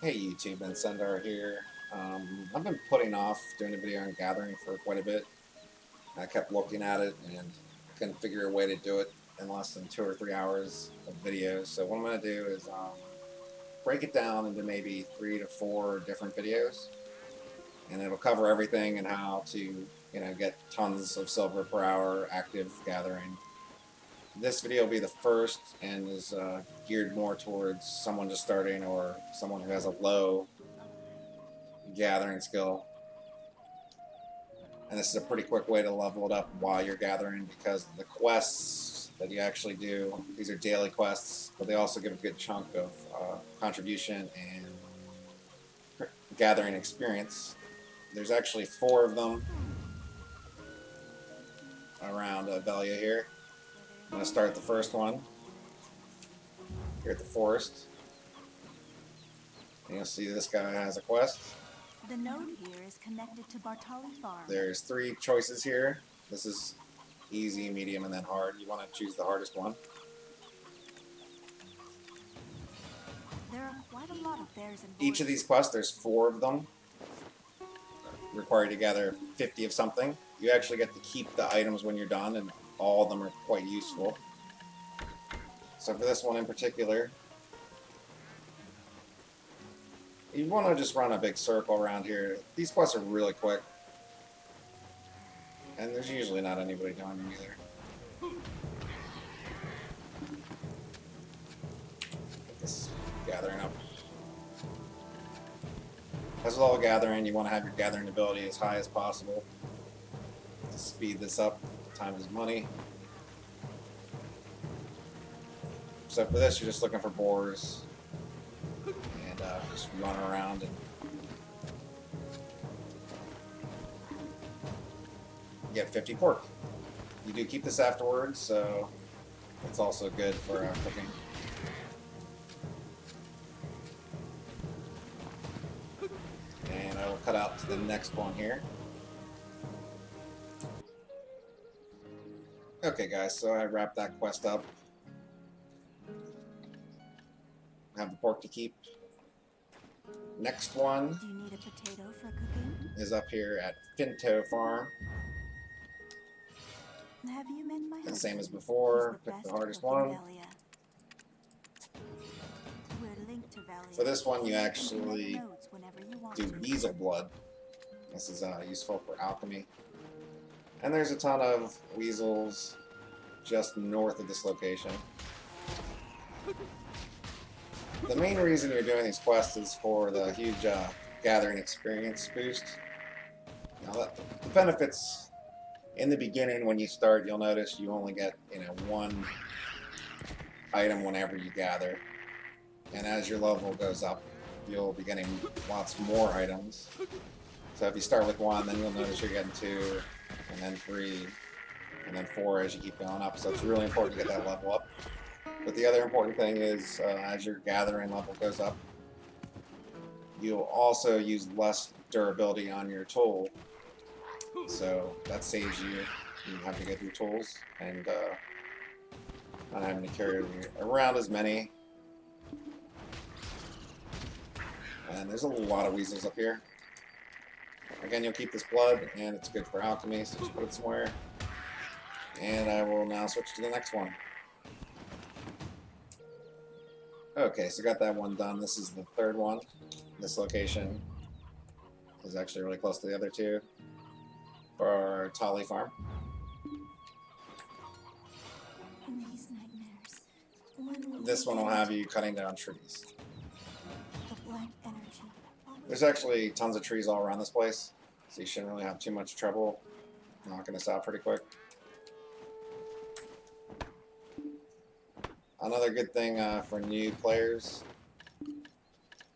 Hey YouTube, and Sundar here. I've been putting off doing a video on gathering for quite a bit. I kept looking at it and couldn't figure a way to do it in less than 2 or 3 hours of videos. So what I'm going to do is break it down into maybe 3 to 4 different videos, and it'll cover everything and how to get tons of silver per hour active gathering. This video will be the first and is geared more towards someone just starting or someone who has a low gathering skill. And this is a pretty quick way to level it up while you're gathering, because the quests that you actually do, these are daily quests, but they also give a good chunk of contribution and gathering experience. There's actually 4 of them around Velia here. I'm going to start the first one here at the forest. And you'll see this guy has a quest. The node here is connected to Bartali Farm. There's 3 choices here. This is easy, medium, and then hard. You want to choose the hardest one. There are quite a lot of bears and Each of these quests, there's 4 of them, require you to gather 50 of something. You actually get to keep the items when you're done, and all of them are quite useful. So for this one in particular, you want to just run a big circle around here. These quests are really quick, and there's usually not anybody doing them either. Get this gathering up. As with all gathering, you want to have your gathering ability as high as possible to speed this up. Time is money. So for this, you're just looking for boars and just run around and get 50 pork. You do keep this afterwards, so it's also good for cooking. And I will cut out to the next one here. Okay guys, so I wrapped that quest up. Have the pork to keep. Next one Do you need a potato for cooking? is up here at Finto Farm. Have you met my husband? Same as before, He's pick the best hardest cook in one. Velia. We're linked to Velia. For this one, you so can actually connect nodes whenever you want do to. weasel blood. This is useful for alchemy. And there's a ton of weasels just north of this location. The main reason you're doing these quests is for the huge gathering experience boost. Now, the benefits in the beginning, when you start, you'll notice you only get one item whenever you gather, and as your level goes up, you'll be getting lots more items. So if you start with 1, then you'll notice you're getting 2, and then 3, and then 4 as you keep going up. So it's really important to get that level up. But the other important thing is, as your gathering level goes up, you'll also use less durability on your tool. So that saves you having to get your tools and not having to carry around as many. And there's a lot of weasels up here. Again, you'll keep this blood, and it's good for alchemy, so just put it somewhere. And I will now switch to the next one. Okay, so got that one done. This is the third one. This location is actually really close to the other 2 for our Tolly farm. These nightmares. When will This they one will end? have you cutting down trees. The blank energy. There's actually tons of trees all around this place, so you shouldn't really have too much trouble knocking this out pretty quick. Another good thing for new players,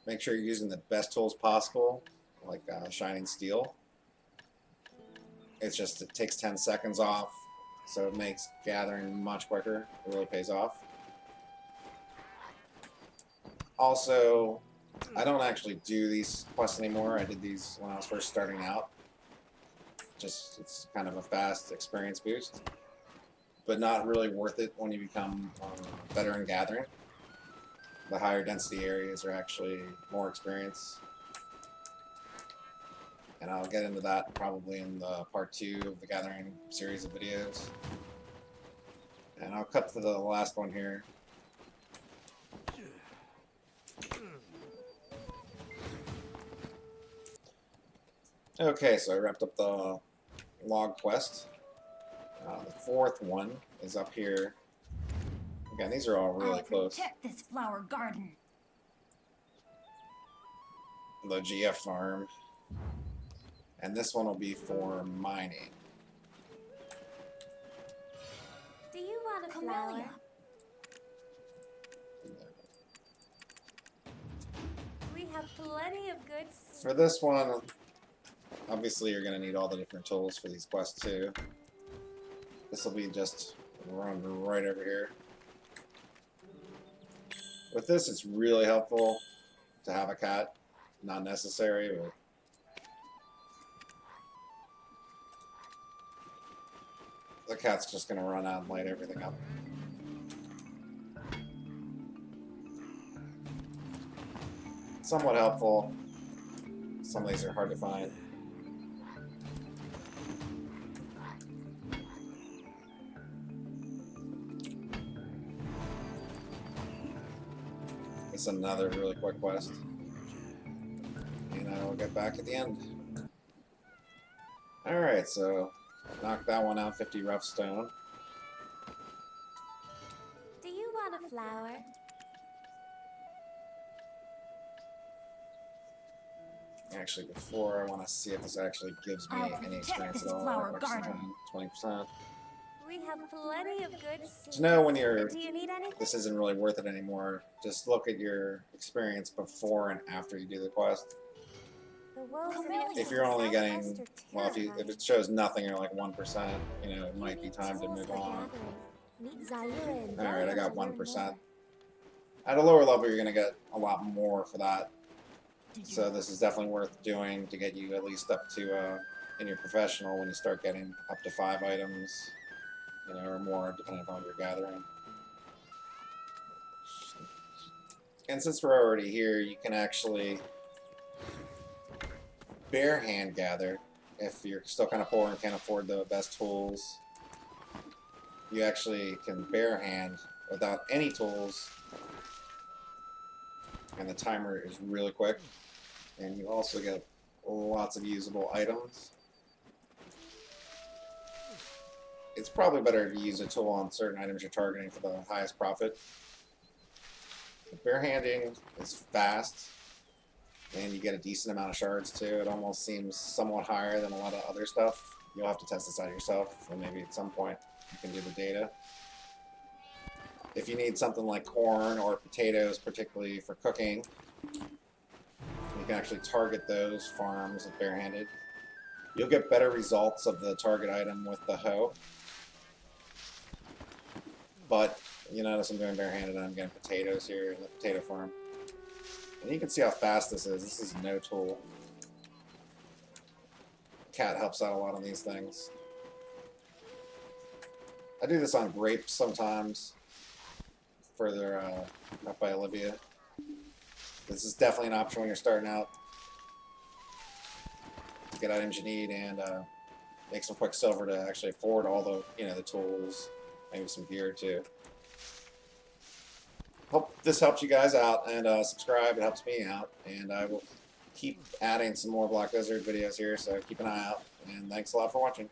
make sure you're using the best tools possible, like Shining Steel. It takes 10 seconds off, so it makes gathering much quicker. It really pays off. Also, I don't actually do these quests anymore. I did these when I was first starting out. It's kind of a fast experience boost, but not really worth it when you become better in gathering. the higher density areas are actually more experience. And I'll get into that probably in the part 2 of the gathering series of videos. And I'll cut to the last one here. Okay, so I wrapped up the log quest. The 4th one is up here. Again, these are all really close. Protect this flower garden. The GF farm. And this one will be for mining. Do you want a flower? We have plenty of good. For this one, obviously you're going to need all the different tools for these quests too. This will be just run right over here. With this, it's really helpful to have a cat. Not necessary, but the cat's just going to run out and light everything up. Somewhat helpful. Some of these are hard to find. It's another really quick quest. And I will get back at the end. Alright, so knock that one out, 50 rough stone. Do you want a flower? Actually, before I want to see if this actually gives me any experience at all. Flower garden. 20%. We have plenty of good seeds. To know when you're, Do you need anything? this isn't really worth it anymore, just look at your experience before and after you do the quest. If you're only getting, well, if it shows nothing, you're like 1%, you know, it might be time to move on. Alright, I got 1%. At a lower level, you're going to get a lot more for that. So this is definitely worth doing to get you at least up to, in your professional, when you start getting up to 5 items, you know, or more, depending upon what you're gathering. And since we're already here, you can actually barehand gather. If you're still kind of poor and can't afford the best tools, you actually can barehand without any tools, and the timer is really quick, and you also get lots of usable items. It's probably better to use a tool on certain items you're targeting for the highest profit. Barehanding is fast, and you get a decent amount of shards too. It almost seems somewhat higher than a lot of other stuff. You'll have to test this out yourself, or maybe at some point you can do the data. If you need something like corn or potatoes, particularly for cooking, you can actually target those farms with barehanded. You'll get better results of the target item with the hoe. But you notice I'm doing barehanded and I'm getting potatoes here in the potato farm. And you can see how fast this is. This is no tool. Cat helps out a lot on these things. I do this on grapes sometimes. Further up by Olivia. This is definitely an option when you're starting out. Get items you need and make some quick silver to actually afford all the, you know, the tools, maybe some gear too. Hope this helps you guys out, and subscribe. It helps me out, and I will keep adding some more Black Desert videos here, so keep an eye out, and thanks a lot for watching.